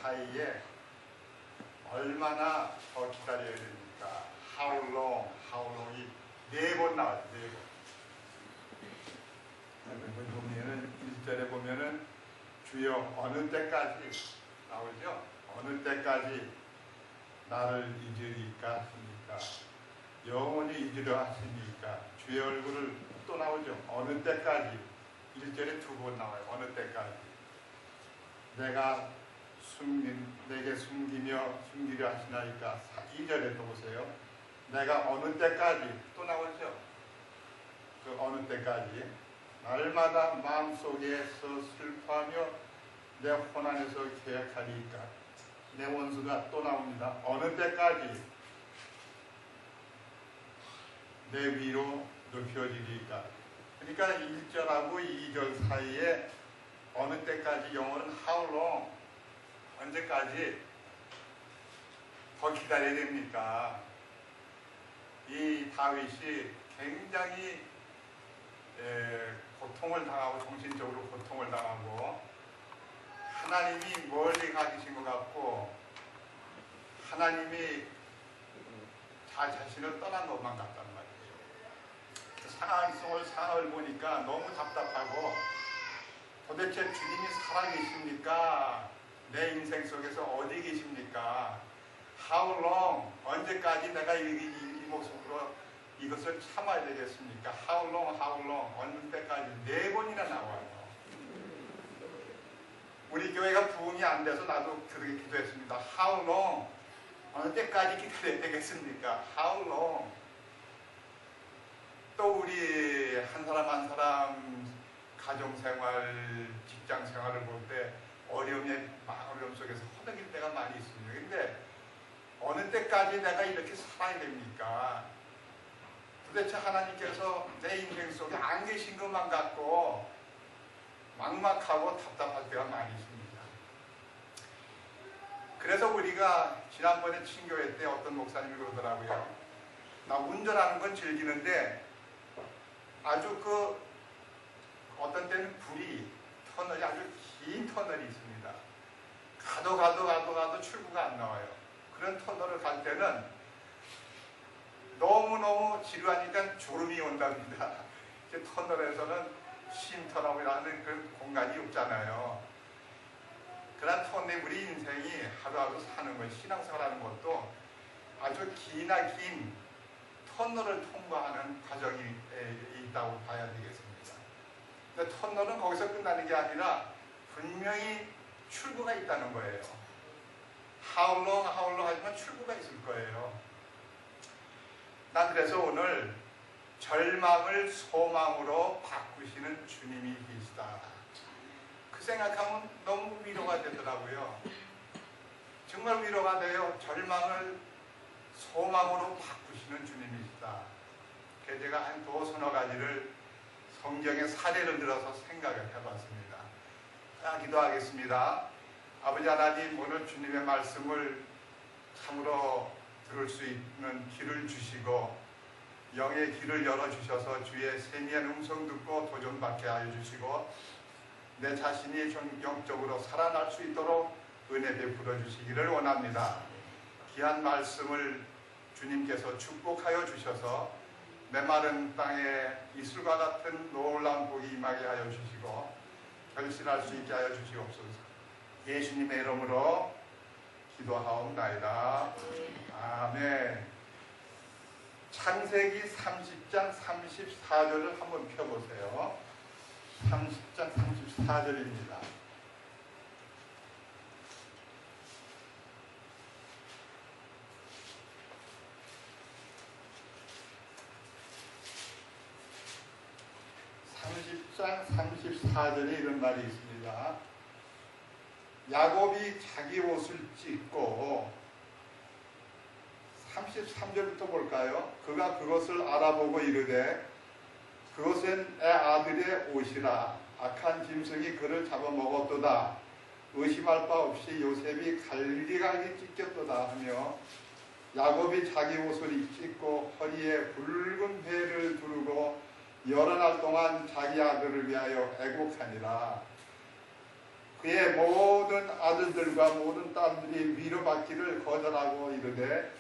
사이에 얼마나 더 기다려야 됩니까? How long, how long이 4번 나와요. 4번. 보면은 1절에 보면은 주여 어느 때까지 나오죠? 어느 때까지 나를 잊으리까 하십니까? 영원히 잊으려 하십니까? 주의 얼굴을 또 나오죠. 어느 때까지 1절에 2번 나와요. 어느 때까지 내가 내게 숨기려 하시나이까. 2절에 또 보세요. 내가 어느 때까지 또 나오죠. 그 어느 때까지 날마다 마음속에서 슬퍼하며 내 혼안에서 계획하리까. 내 원수가 또 나옵니다. 어느 때까지 내 위로 높여지리까. 그러니까 1절하고 2절 사이에 어느 때까지 영어는 how long, 언제까지 더 기다려야 됩니까? 이 다윗이 굉장히 고통을 당하고 정신적으로 고통을 당하고 하나님이 멀리 가시신 것 같고 하나님이 자신을 떠난 것만 같단 말이에요. 상황을 보니까 너무 답답하고 도대체 주님이 살아계십니까? 내 인생 속에서 어디 계십니까? How long? 언제까지 내가 이 모습으로 이것을 참아야 되겠습니까? How long? How long? 어느 때까지 4번이나 나와요. 우리 교회가 부흥이 안 돼서 나도 그렇게 기도했습니다. How long? 어느 때까지 기다려야 되겠습니까? How long? 또 우리 한 사람 한 사람 가정생활, 직장생활을 볼 때 어려움 속에서 허덕일 때가 많이 있습니다. 근데 어느 때까지 내가 이렇게 살아야 됩니까? 도대체 하나님께서 내 인생 속에 안 계신 것만 같고 막막하고 답답할 때가 많이 있습니다. 그래서 우리가 지난번에 친교회 때 어떤 목사님이 그러더라고요. 나 운전하는 건 즐기는데 아주 어떤 때는 터널이 아주 긴 터널이 있습니다. 가도 출구가 안 나와요. 그런 터널을 갈 때는 너무너무 지루하니까 졸음이 온답니다. 터널에서는 쉼터라고하는 그런 공간이 없잖아요. 그러나 우리 인생이 하루하루 사는 것, 신앙생활하는 것도 아주 긴 터널을 통과하는 과정이 있다고 봐야 되겠습니다. 근데 터널은 거기서 끝나는 게 아니라 분명히 출구가 있다는 거예요. How long 하지만 출구가 있을 거예요. 난 그래서 오늘 절망을 소망으로 바꾸시는 주님이 계시다. 그 생각하면 너무 위로가 되더라고요. 정말 위로가 돼요. 절망을 소망으로 바꾸시는 주님이시다. 그래서 제가 한 서너 가지를 성경의 사례를 들어서 생각을 해봤습니다. 기도하겠습니다. 아버지 하나님, 오늘 주님의 말씀을 참으로 들을 수 있는 길을 주시고 영의 길을 열어주셔서 주의 세미한 음성 듣고 도전받게 하여 주시고 내 자신이 영적으로 살아날 수 있도록 은혜 베풀어 주시기를 원합니다. 귀한 말씀을 주님께서 축복하여 주셔서 메마른 땅에 이슬과 같은 놀라운 복이 임하게 하여 주시고 결실할 수 있게 하여 주시옵소서. 예수님의 이름으로 기도하옵나이다. 아멘. 창세기 30장 34절을 한번 펴보세요. 30장 34절입니다. 장 34절에 이런 말이 있습니다. 야곱이 자기 옷을 찢고 33절부터 볼까요? 그가 그것을 알아보고 이르되 그것은 내 아들의 옷이라 악한 짐승이 그를 잡아먹었도다. 의심할 바 없이 요셉이 갈기갈기 찢겼도다 하며 야곱이 자기 옷을 찢고 허리에 붉은 배를 두르고 여러 날 동안 자기 아들을 위하여 애곡하니라. 그의 모든 아들들과 모든 딸들이 위로받기를 거절하고 이르되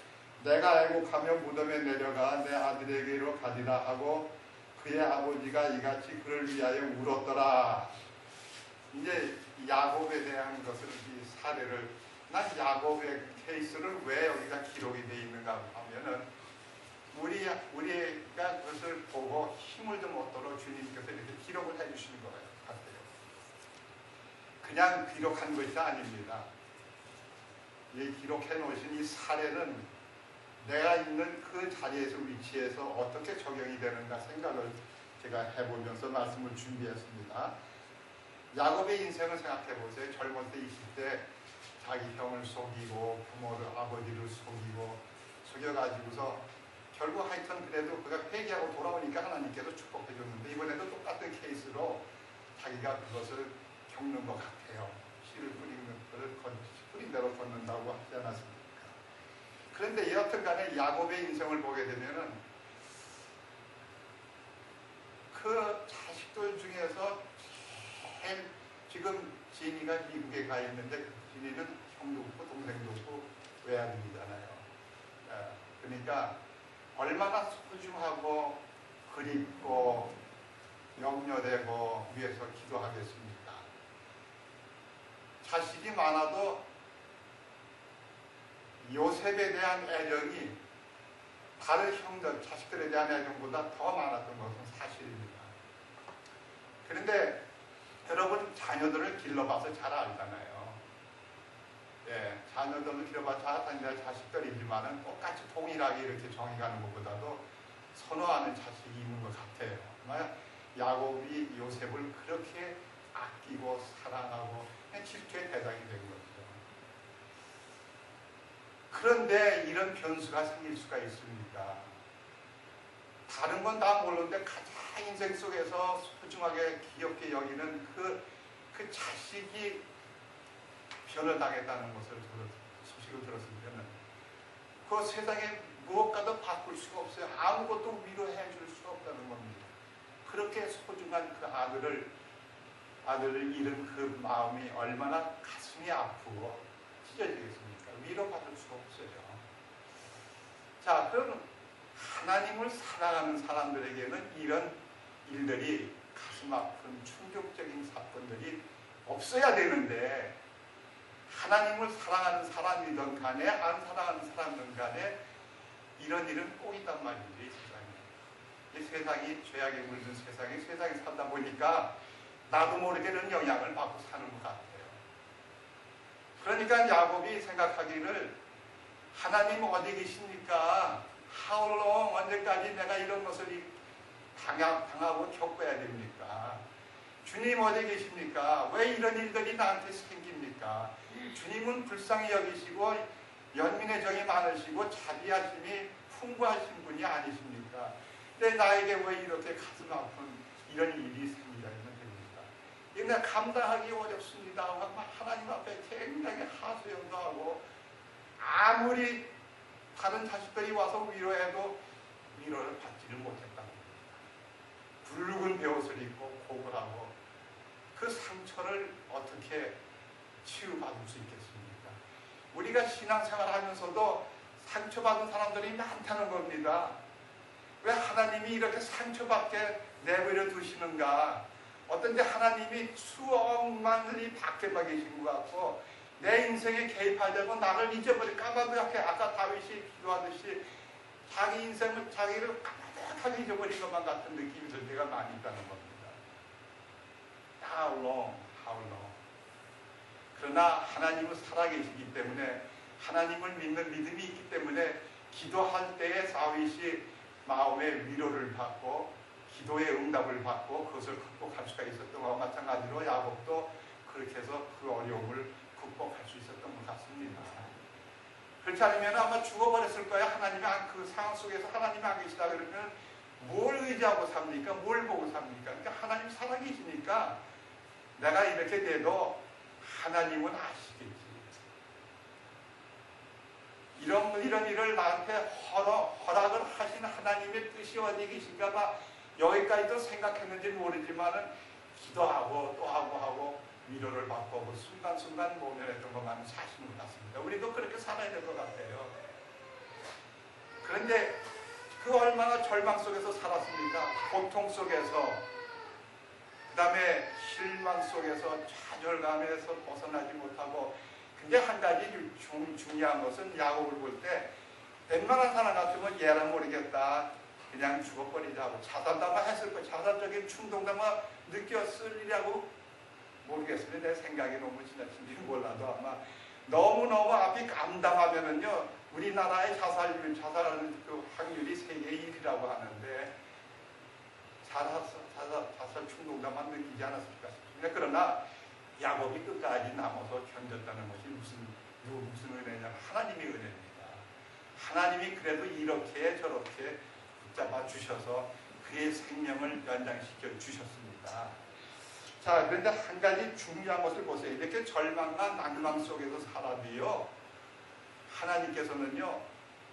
내가 애곡하며 무덤에 내려가 내 아들에게로 가리라 하고 그의 아버지가 이같이 그를 위하여 울었더라. 이제 야곱에 대한 것을 이 사례를 난 야곱의 케이스를 왜 여기가 기록이 되어 있는가 하면은 우리가 그것을 보고 힘을 좀 얻도록 주님께서 이렇게 기록을 해주시는 것 같아요. 그냥 기록한 것이 아닙니다. 이 기록해 놓으신 이 사례는 내가 있는 그 자리에서 위치해서 어떻게 적용이 되는가 생각을 제가 해보면서 말씀을 준비했습니다. 야곱의 인생을 생각해 보세요. 젊을 때 있을 때 자기 형을 속이고 부모를 아버지를 속여가지고서 결국 하여튼 그래도 그가 회개하고 돌아오니까 하나님께서 축복해 줬는데 이번에도 똑같은 케이스로 자기가 그것을 겪는 것 같아요. 씨를 뿌린 대로 걷는다고 하지 않았습니까? 그런데 여하튼 간에 야곱의 인생을 보게 되면은 그 자식들 중에서 제일 지금 진이가 미국에 가 있는데 진이는 형도 없고 동생도 없고 외아들이잖아요. 그러니까 얼마나 소중하고 그립고 염려되고 위해서 기도하겠습니까? 자식이 많아도 요셉에 대한 애정이 다른 형들, 자식들에 대한 애정보다 더 많았던 것은 사실입니다. 그런데 여러분 자녀들을 길러봐서 잘 알잖아요. 예, 자녀들을 길러봐서 잘 알잖아요. 자식들이지만은 똑같이 동일하게 이렇게 정해가는 것보다도 선호하는 자식이 있는 것 같아요. 야곱이 요셉을 그렇게 아끼고 사랑하고 질투의 대상이 된 거죠. 그런데 이런 변수가 생길 수가 있습니다. 다른 건 다 모르는데 가장 인생 속에서 소중하게 귀엽게 여기는 그 자식이 변을 당했다는 소식을 들었을 때는 그 세상에 무엇과도 바꿀 수가 없어요. 아무것도 위로해 줄 수가 없다는 겁니다. 그렇게 소중한 그 아들을 잃은 그 마음이 얼마나 가슴이 아프고 찢어지겠습니까? 위로받을 수가 없어요. 자, 그럼 하나님을 사랑하는 사람들에게는 이런 일들이 가슴 아픈 충격적인 사건들이 없어야 되는데 하나님을 사랑하는 사람이든 간에 안 사랑하는 사람이든 간에 이런 일은 꼭 있단 말이죠. 이 세상이 죄악에 물든 세상에 살다 보니까 나도 모르게 그런 영향을 받고 사는 것 같아요. 그러니까 야곱이 생각하기를 하나님 어디 계십니까? How long? 언제까지 내가 이런 것을 당하고 겪어야 됩니까? 주님 어디 계십니까? 왜 이런 일들이 나한테 생깁니까? 주님은 불쌍히 여기시고 연민의 정이 많으시고 자비하심이 풍부하신 분이 아니십니까? 근데 나에게 왜 이렇게 가슴 아픈 이런 일이 생기려면 됩니까? 이거 감당하기 어렵습니다. 하나님 앞에 굉장히 하소연도 하고 아무리 다른 자식들이 와서 위로해도 위로를 받지를 못했다는 겁니다. 붉은 베옷을 입고 고글하고 그 상처를 어떻게 치유받을 수 있겠습니까? 우리가 신앙생활 하면서도 상처받은 사람들이 많다는 겁니다. 왜 하나님이 이렇게 상처받게 내버려 두시는가? 어떤데 하나님이 수억만들이 밖에만 계신 것 같고 내 인생에 개입하려고 나를 잊어버릴까봐 그렇게 아까 다윗이 기도하듯이 자기 인생을 자기를 까마득하게 잊어버린 것만 같은 느낌이 들 때가 많이 있다는 겁니다. How long? 그러나 하나님은 살아계시기 때문에 하나님을 믿는 믿음이 있기 때문에 기도할 때에 다윗이 마음의 위로를 받고 기도의 응답을 받고 그것을 극복할 수가 있었던 것과 마찬가지로 야곱도 그렇게 해서 그 어려움을 극복할 수 있었던 것 같습니다. 그렇지 않으면 아마 죽어버렸을 거예요. 하나님이 그 상황 속에서 하나님이 안 계시다 그러면 뭘 의지하고 삽니까? 뭘 보고 삽니까? 그러니까 하나님 살아계시니까 내가 이렇게 돼도 하나님은 아시겠지. 이런 일을 나한테 허락을 하신 하나님의 뜻이 어디 계신가 봐 여기까지도 생각했는지 모르지만은 기도하고 또 하고 위로를 받고 그 순간순간 모면했던 것만 사실인 것 같습니다. 우리도 그렇게 살아야 될 것 같아요. 그런데 그 얼마나 절망 속에서 살았습니까? 고통 속에서, 그 다음에 실망 속에서, 좌절감에서 벗어나지 못하고. 근데 한 가지 중요한 것은 야곱을 볼 때 웬만한 사람 같으면 얘라 모르겠다, 그냥 죽어버리자고 자살담아 했을 거예요. 자살적인 충동담아 느꼈으리라고 모르겠습니다. 내 생각이 너무 지나친지 몰라도 아마 너무너무 앞이 감담하면은요, 우리나라의 자살하는 그 확률이 세계 1위라고 하는데 자살 충동담만 느끼지 않았을까 싶습니다. 그러나 야곱이 끝까지 남아서 견뎠다는 것이 무슨 은혜냐면 하나님의 은혜입니다. 하나님이 그래도 이렇게 저렇게 붙잡아 주셔서 그의 생명을 연장시켜 주셨습니다. 자, 그런데 한 가지 중요한 것을 보세요. 이렇게 절망과 낭망 속에서 살아도요, 하나님께서는요,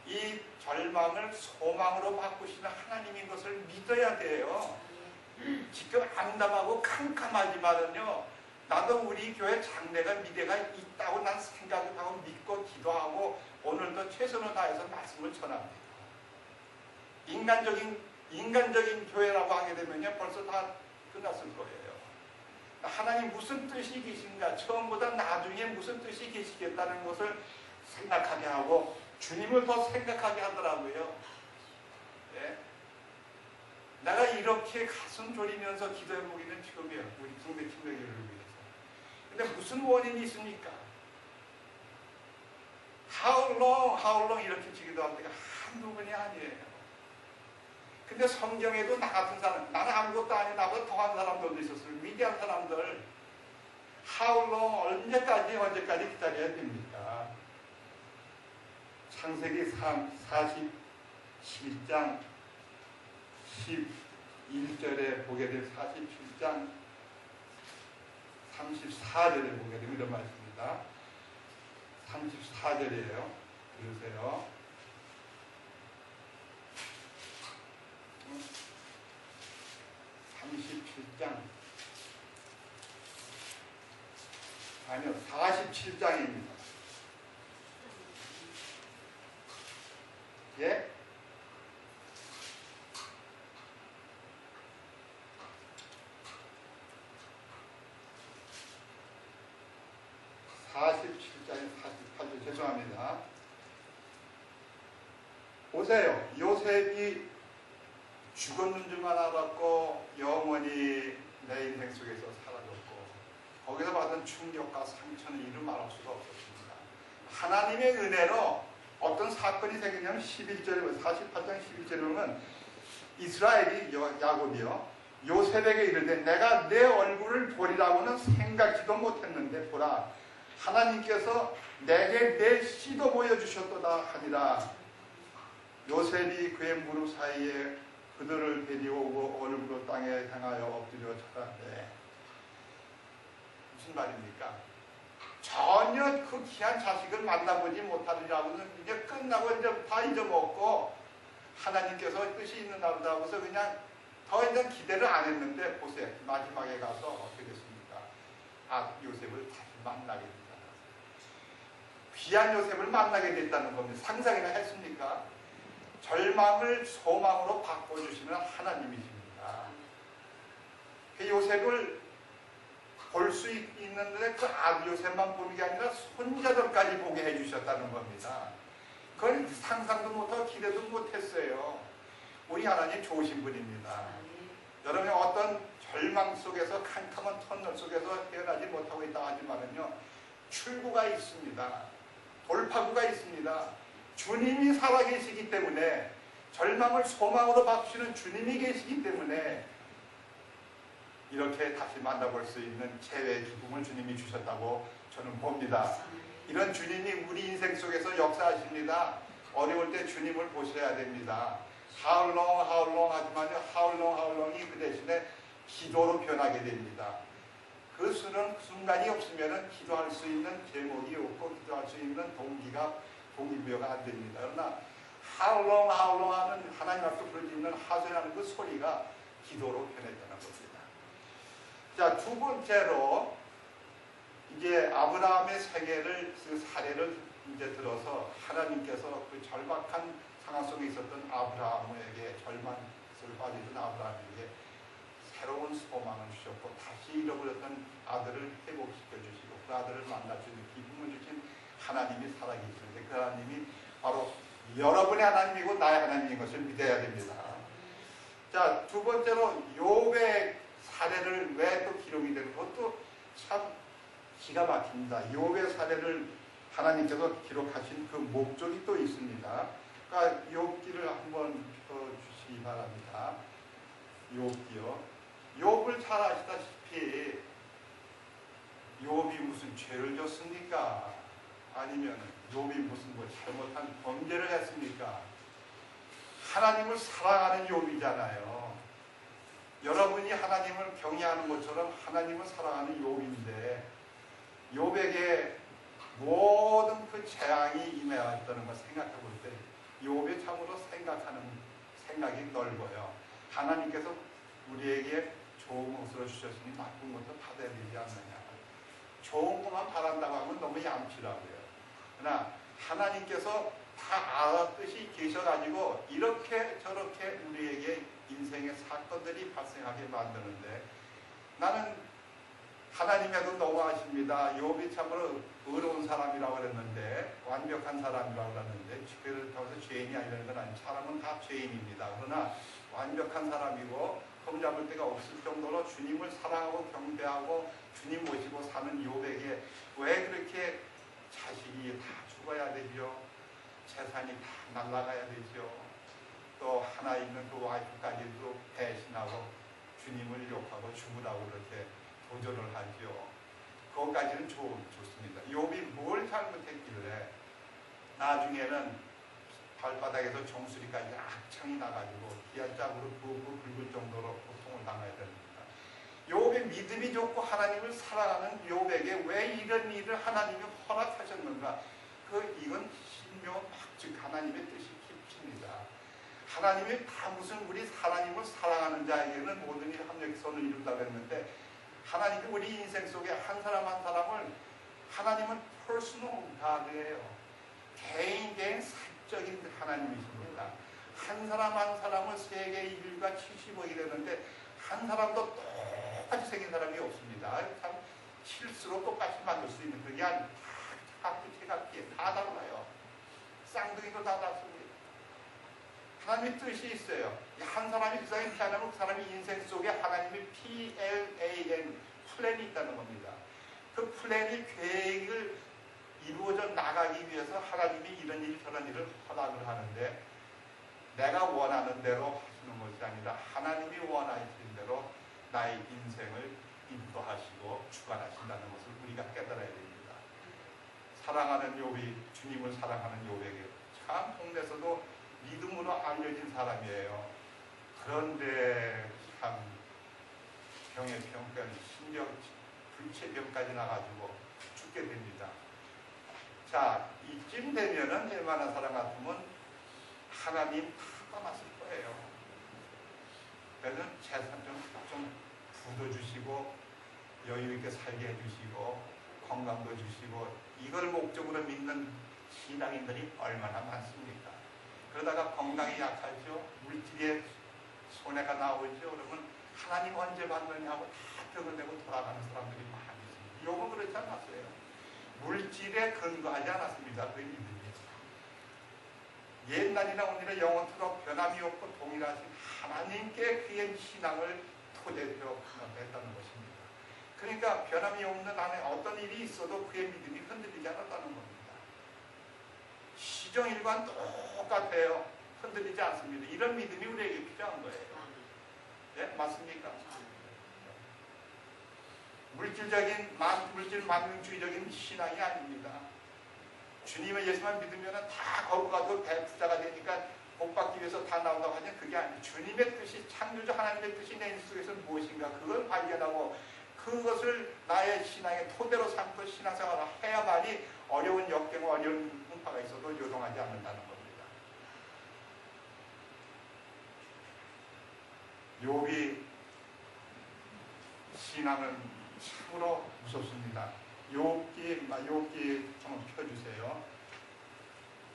이 절망을 소망으로 바꾸시는 하나님인 것을 믿어야 돼요. 지금 암담하고 캄캄하지만은요, 나도 우리 교회 장래가 미래가 있다고 난 생각하고 믿고 기도하고 오늘도 최선을 다해서 말씀을 전합니다. 인간적인 교회라고 하게 되면요, 벌써 다 끝났을 거예요. 하나님 무슨 뜻이 계신가, 처음보다 나중에 무슨 뜻이 계시겠다는 것을 생각하게 하고 주님을 더 생각하게 하더라고요. 네? 내가 이렇게 가슴 졸이면서 기도해보기는 지금이에요. 우리 국내 팀장님을 위해서. 근데 무슨 원인이 있습니까? How long 이렇게 기도할 때가 한두 번이 아니에요. 근데 성경에도 나 같은 사람, 나는 아무것도 아닌 나보다 더한 사람들도 있었어요. 위대한 사람들. How long, 언제까지 기다려야 됩니까? 창세기 47장 11절에 보게 될 47장 34절에 보게 되면 이런 말씀입니다. 34절이에요. 들으세요. 37장 아니요 47장입니다. 예? 죄송합니다. 보세요. 요셉이 죽었는 줄만 알았고 영원히 내 인생 속에서 사라졌고 거기서 받은 충격과 상처는 이루 말할 수가 없었습니다. 하나님의 은혜로 어떤 사건이 생기냐면 48장 11절에 보면 이스라엘이 야곱이요 요셉에게 이르되 내가 내 얼굴을 보리라고는 생각지도 못했는데 보라 하나님께서 내게 내 씨도 보여주셨도다 하니라. 요셉이 그의 무릎 사이에 그들을 데려오고 얼굴로 땅에 향하여 엎드려 절하되. 무슨 말입니까? 전혀 그 귀한 자식을 만나보지 못하리라고는 이제 끝나고 이제 다 잊어먹고 하나님께서 뜻이 있는 나보다 하고서 그냥 더 이상 기대를 안 했는데 보세요. 마지막에 가서 어떻게 됐습니까? 요셉을 다시 만나게 됐다. 귀한 요셉을 만나게 됐다는 겁니다. 상상이나 했습니까? 절망을 소망으로 바꿔주시는 하나님이십니다. 그 요셉을 볼 수 있는데 그 요셉만 보는 게 아니라 손자들까지 보게 해주셨다는 겁니다. 그건 상상도 못하고 기대도 못했어요. 우리 하나님 좋으신 분입니다. 여러분이 어떤 절망 속에서 캄캄한 터널 속에서 헤어나지 못하고 있다 하지만은요 출구가 있습니다. 돌파구가 있습니다. 주님이 살아계시기 때문에 절망을 소망으로 바꾸시는 주님이 계시기 때문에 이렇게 다시 만나볼 수 있는 재회의 기쁨을 주님이 주셨다고 저는 봅니다. 이런 주님이 우리 인생 속에서 역사하십니다. 어려울 때 주님을 보셔야 됩니다. How long 하지만 how long이 그 대신에 기도로 변하게 됩니다. 그 순간이 없으면 기도할 수 있는 제목이 없고 기도할 수 있는 동기부여가 안 됩니다. 그러나 how long 하는 하나님 앞에 부르짖는 하소연하는 그 소리가 기도로 변했다는 겁니다. 자, 두 번째로 이제 아브라함의 생애를 그 사례를 이제 들어서 하나님께서 그 절박한 상황 속에 있었던 아브라함에게 절망 속에 빠지던 아브라함에게 새로운 소망을 주셨고 다시 잃어버렸던 아들을 회복시켜 주시고 그 아들을 만날 수 있는 기쁨을 주신 하나님이 살아계시는데 그 하나님이 바로 여러분의 하나님이고 나의 하나님인 것을 믿어야 됩니다. 자, 두 번째로 욥의 사례를 왜 또 기록이 되는 것도 참 기가 막힙니다. 욥의 사례를 하나님께서 기록하신 그 목적이 또 있습니다. 그러니까 욥기를 한번 펴주시기 바랍니다. 욥기요. 욥을 잘 아시다시피 욥이 무슨 죄를 졌습니까? 아니면 욥이 무슨 뭐 잘못한 범죄를 했습니까? 하나님을 사랑하는 욥이잖아요. 여러분이 하나님을 경외하는 것처럼 하나님을 사랑하는 욥인데 욥에게 모든 그 재앙이 임해왔다는 걸 생각해 볼 때 욥이 참으로 생각하는 생각이 넓어요. 하나님께서 우리에게 좋은 것으로 주셨으니 나쁜 것도 받아야 되지 않느냐. 좋은 것만 바란다고 하면 너무 얌치라고요. 그러나 하나님께서 다 알았듯이 계셔가지고 이렇게 저렇게 우리에게 인생의 사건들이 발생하게 만드는데 나는 하나님에도 너무 아십니다. 욥이 참으로 의로운 사람이라고 그랬는데 완벽한 사람이라고 그랬는데 그렇다고 해서 죄인이 아니라는 건 아니에요. 사람은 다 죄인입니다. 그러나 완벽한 사람이고 흠잡을 데가 없을 정도로 주님을 사랑하고 경배하고 주님 모시고 사는 욥에게 왜 그렇게 자식이 다 죽어야 되죠? 재산이 다 날아가야 되죠? 또 하나 있는 그 와이프까지도 배신하고 주님을 욕하고 죽으라고 그렇게 도전을 하죠. 그것까지는 좋습니다. 욥이 뭘 잘못했길래 나중에는 발바닥에서 정수리까지 악창이 나가지고 기아짝으로 부고 긁을 정도로 고통을 당해야 됩니다. 욥의 믿음이 좋고 하나님을 사랑하는 욥에게 왜 이런 일을 하나님이 허락하셨는가? 이건 신묘막 즉 하나님의 뜻이 깊습니다. 하나님이 다 무슨 우리 하나님을 사랑하는 자에게는 모든 일이 합력이 선을 이룬다고 했는데 하나님이 우리 인생 속에 한 사람 한 사람을 하나님은 퍼스널 가드예요. 개인 사적인 하나님이십니다. 한 사람 한 사람은 세계 인류가 75이 되는데 한 사람도 똑같이 생긴 사람이 없습니다. 참 실수로 똑같이 만들 수 있는 그게 아니고 다 달라요. 쌍둥이도 다 다릅니다. 하나님의 뜻이 있어요. 한 사람이 그 사람이 태어나면 그 사람의 인생 속에 하나님의 PLAN, 플랜이 있다는 겁니다. 그 플랜이 계획을 이루어져 나가기 위해서 하나님이 이런 일 저런 일을 허락을 하는데 내가 원하는 대로 하시는 것이 아니라 하나님이 원하시는 대로 나의 인생을 인도하시고 주관하신다는 것을 우리가 깨달아야 됩니다. 사랑하는 욥이 주님을 사랑하는 욥에게 참 동네에서도 믿음으로 알려진 사람이에요. 그런데 참 병에 병까지 심령 불체병까지 나가지고 죽게 됩니다. 자, 이쯤 되면은 얼마나 사람 같으면 하나님 다 떠났을 거예요. 그래서 재산 좀 부어주시고 여유있게 살게 해주시고 건강도 주시고 이걸 목적으로 믿는 신앙인들이 얼마나 많습니까? 그러다가 건강이 약하죠. 물질에 손해가 나오죠. 그러면 하나님 언제 받느냐고 다 벽을 대고 돌아가는 사람들이 많이 있습니다. 요건 그렇지 않았어요. 물질에 근거하지 않았습니다. 그 믿음이. 옛날이나 오늘의 영원토록 변함이 없고 동일하신 하나님께 그의 신앙을 토대로 했다는 것입니다. 그러니까 변함이 없는 안에 어떤 일이 있어도 그의 믿음이 흔들리지 않았다는 겁니다. 시정일관 똑같아요. 흔들리지 않습니다. 이런 믿음이 우리에게 필요한 거예요. 네? 맞습니까? 물질 만능주의적인 신앙이 아닙니다. 주님의 예수만 믿으면 다 거기 가도 부자가 되니까 복 받기 위해서 다 나온다고 하면 그게 아니에요. 주님의 뜻이, 창조주 하나님의 뜻이 내 인생 속에서 무엇인가 그걸 발견하고 그것을 나의 신앙의 토대로 삼고 신앙생활을 해야만이 어려운 역경과 어려운 풍파가 있어도 요동하지 않는다는 겁니다. 욥이 신앙은 참으로 무섭습니다. 욥기 한번 펴주세요.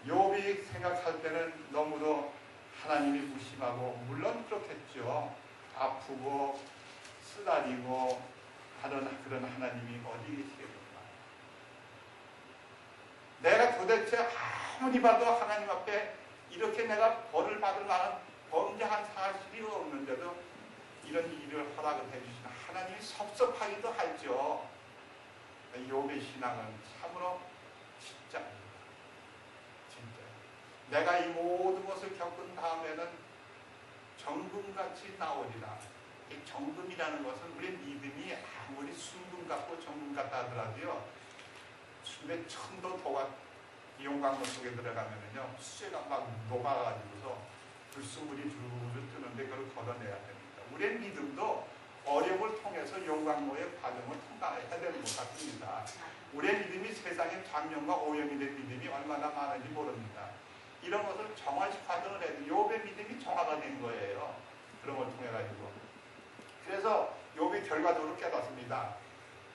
욥이 생각할 때는 너무도 하나님이 무심하고, 물론 그렇겠죠. 아프고 쓰다리고 하는 그런 하나님이 어디 계시겠는가. 내가 도대체 아무리 봐도 하나님 앞에 이렇게 내가 벌을 받을 만한 범죄한 사실이 없는데도 이런 일을 허락을 해주시는 하나님이 섭섭하기도 하죠. 욥의 신앙은 참으로 진짜입니다. 진짜. 내가 이 모든 것을 겪은 다음에는 정금같이 나오리라. 이 정금이라는 것은 우리 믿음이 아무리 순금 같고 정금 같다 하더라도요, 수백 천도 도가 용광로 속에 들어가면은요, 수제가 막 녹아가지고서 불순물이 줄줄 뜨는데 그걸 걷어내야 됩니다. 우리의 믿음도 어려움을 통해서 용광로의 과정을 통과해야 되는 것 같습니다. 우리의 믿음이 세상의 장면과 오염이 된 믿음이 얼마나 많은지 모릅니다. 이런 것을 정화식 과정을 해도 욥의 믿음이 정화가 된 거예요. 그런 걸 통해 가지고. 그래서 욥이 결과적으로 깨닫습니다.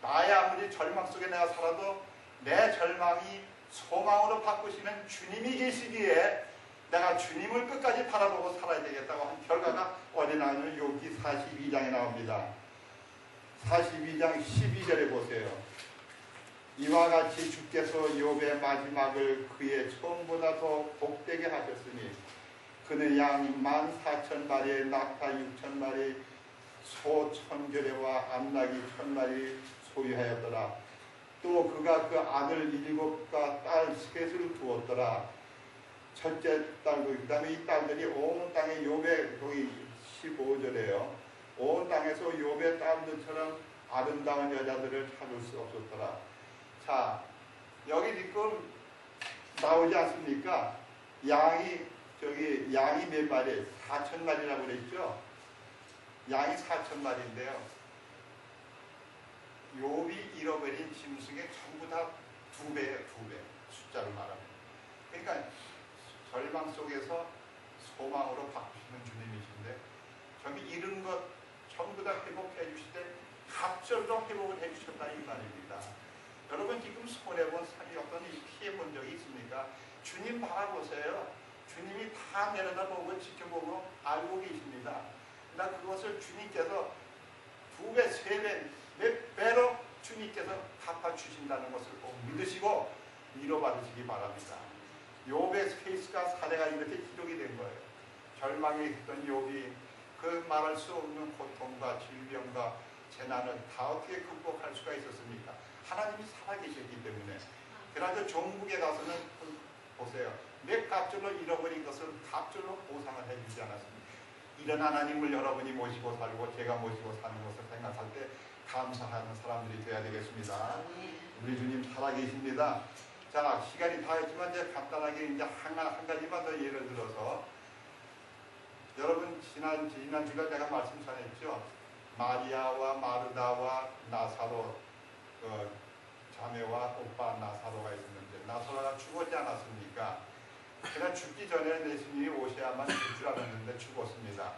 나의 아무리 절망 속에 내가 살아도 내 절망이 소망으로 바꾸시는 주님이 계시기에 내가 주님을 끝까지 바라보고 살아야 되겠다고 한 결과가 어디 나오면 욥기 42장에 나옵니다. 42장 12절에 보세요. 이와 같이 주께서 욥의 마지막을 그의 처음보다 더 복되게 하셨으니 그는 양 14,000마리, 낙타 6,000마리, 소 1,000겨레와 암나귀 1,000마리 소유하였더라. 또 그가 그 아들 7과 딸 3을 두었더라. 첫째 딸, 그 다음에 이 딸들이 온 땅에 욥의, 거기 15절에요. 온 땅에서 욥의 딸들처럼 아름다운 여자들을 찾을 수 없었더라. 자, 여기 지금 나오지 않습니까? 양이 몇 마리? 4,000마리라고 그랬죠? 양이 4,000마리인데요. 욥이 잃어버린 짐승의 전부 다 2배예요, 2배. 숫자를 말합니다. 그러니까 절망 속에서 소망으로 바꾸시는 주님이신데, 저기 잃은 것 전부 다 회복해 주시되 갑절로 회복을 해 주셨다 이 말입니다. 여러분 지금 손해본 삶이 어떤 피해 본 적이 있습니까? 주님 바라보세요. 주님이 다 내려다보고 지켜보고 알고 계십니다. 그러나 그것을 주님께서 2배, 3배, 몇 배로 주님께서 갚아주신다는 것을 꼭 믿으시고 위로받으시기 바랍니다. 욥의 케이스가 사례가 이렇게 기록이 된 거예요. 절망에 있던 욥이 그 말할 수 없는 고통과 질병과 재난을 다 어떻게 극복할 수가 있었습니까? 하나님이 살아계셨기 때문에. 그러나 종국에 가서는 보세요. 몇 갑절로 잃어버린 것을 갑절로 보상을 해주지 않았습니다. 이런 하나님을 여러분이 모시고 살고 제가 모시고 사는 것을 생각할 때 감사하는 사람들이 되어야 되겠습니다. 우리 주님 살아계십니다. 자, 시간이 다 했지만 이제 간단하게 이제 한 가지만 더 예를 들어서, 여러분 지난주가 내가 말씀 전했죠. 마리아와 마르다와 나사로, 자매와 오빠 나사로가 있었는데 나사로가 죽었지 않았습니까? 그냥 죽기 전에 예수님이 오셔야만 될 줄 알았는데 죽었습니다.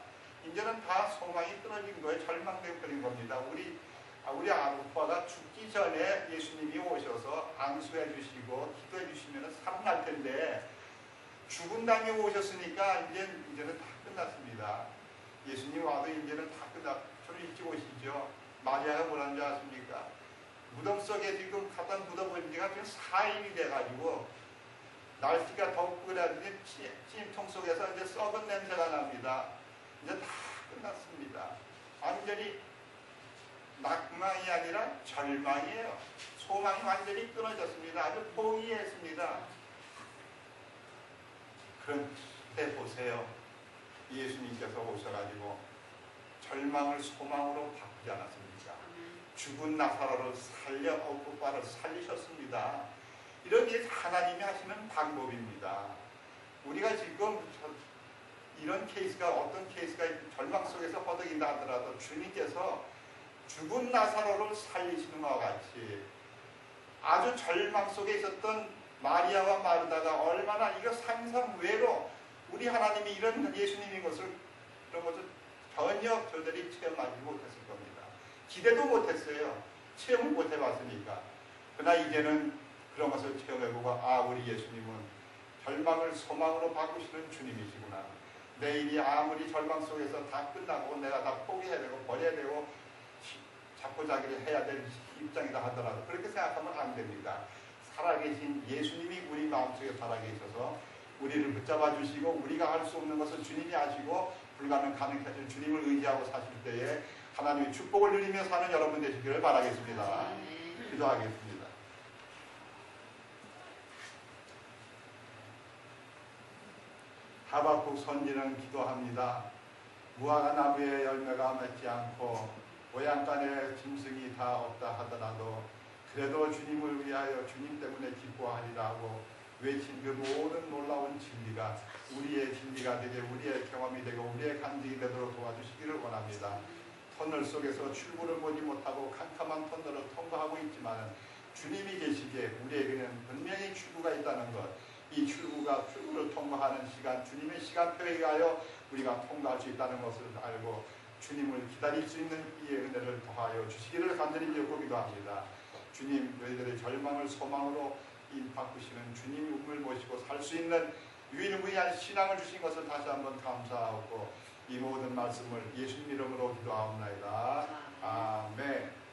이제는 다 소망이 끊어진 거예요. 절망돼 버린 겁니다. 우리 아빠가 죽기 전에 예수님이 오셔서 안수해 주시고 기도해 주시면 살아날 텐데, 죽은 다음에 오셨으니까 이제는 다 끝났습니다. 예수님 와도 이제는 다 저를 일찍 오시죠. 마리아가 뭐라는 줄 아십니까? 무덤 속에 지금 갖다 묻어버린 지가 지금 4일이 돼가지고 날씨가 덥고 그래야지 찜통 속에서 이제 썩은 냄새가 납니다. 이제 다 끝났습니다. 완전히 낙망이 아니라 절망이에요. 소망이 완전히 끊어졌습니다. 아주 포기했습니다. 그런데 보세요. 예수님께서 오셔가지고 절망을 소망으로 바꾸지 않았습니까? 죽은 나사로를 살려 오빠를 살리셨습니다. 이런 게 하나님이 하시는 방법입니다. 우리가 지금 이런 케이스가 어떤 케이스가 절망 속에서 허덕인다 하더라도 주님께서 죽은 나사로를 살리시는 것과 같이 아주 절망 속에 있었던 마리아와 마르다가 얼마나 이거 상상 외로 우리 하나님이 이런 예수님인 것을 이런 것을 전혀 저들이 체험하지 못했을 겁니다. 기대도 못했어요. 체험을 못 해봤으니까. 그러나 이제는 그런 것을 체험해보고 우리 예수님은 절망을 소망으로 바꾸시는 주님이시구나. 내 일이 아무리 절망 속에서 다 끝나고 내가 다 포기해야 되고 버려야 되고 자포자기를 해야 될 입장이다 하더라도 그렇게 생각하면 안 됩니다. 살아계신 예수님이 우리 마음속에 살아계셔서 우리를 붙잡아 주시고 우리가 할 수 없는 것을 주님이 하시고 불가능하게 하신 주님을 의지하고 사실 때에 하나님의 축복을 누리며 사는 여러분 되시기를 바라겠습니다. 기도하겠습니다. 하박국 선지는 기도합니다. 무화과 나무의 열매가 맺지 않고 모양간에 짐승이 다 없다 하더라도 그래도 주님을 위하여 주님 때문에 기뻐하리라고 외친 그 모든 놀라운 진리가 우리의 진리가 되게 우리의 경험이 되고 우리의 간증이 되도록 도와주시기를 원합니다. 터널 속에서 출구를 보지 못하고 캄캄한 터널을 통과하고 있지만 주님이 계시기에 우리에게는 분명히 출구가 있다는 것, 이 출구를 통과하는 시간, 주님의 시간표에 의하여 우리가 통과할 수 있다는 것을 알고 주님을 기다릴 수 있는 이 은혜를 더하여 주시기를 간절히 비옵고 기도합니다. 주님, 너희들의 절망을 소망으로 바꾸시는 주님이 우물 모시고 살 수 있는 유일무이한 신앙을 주신 것을 다시 한번 감사하고 이 모든 말씀을 예수님 이름으로 기도하옵나이다. 아멘.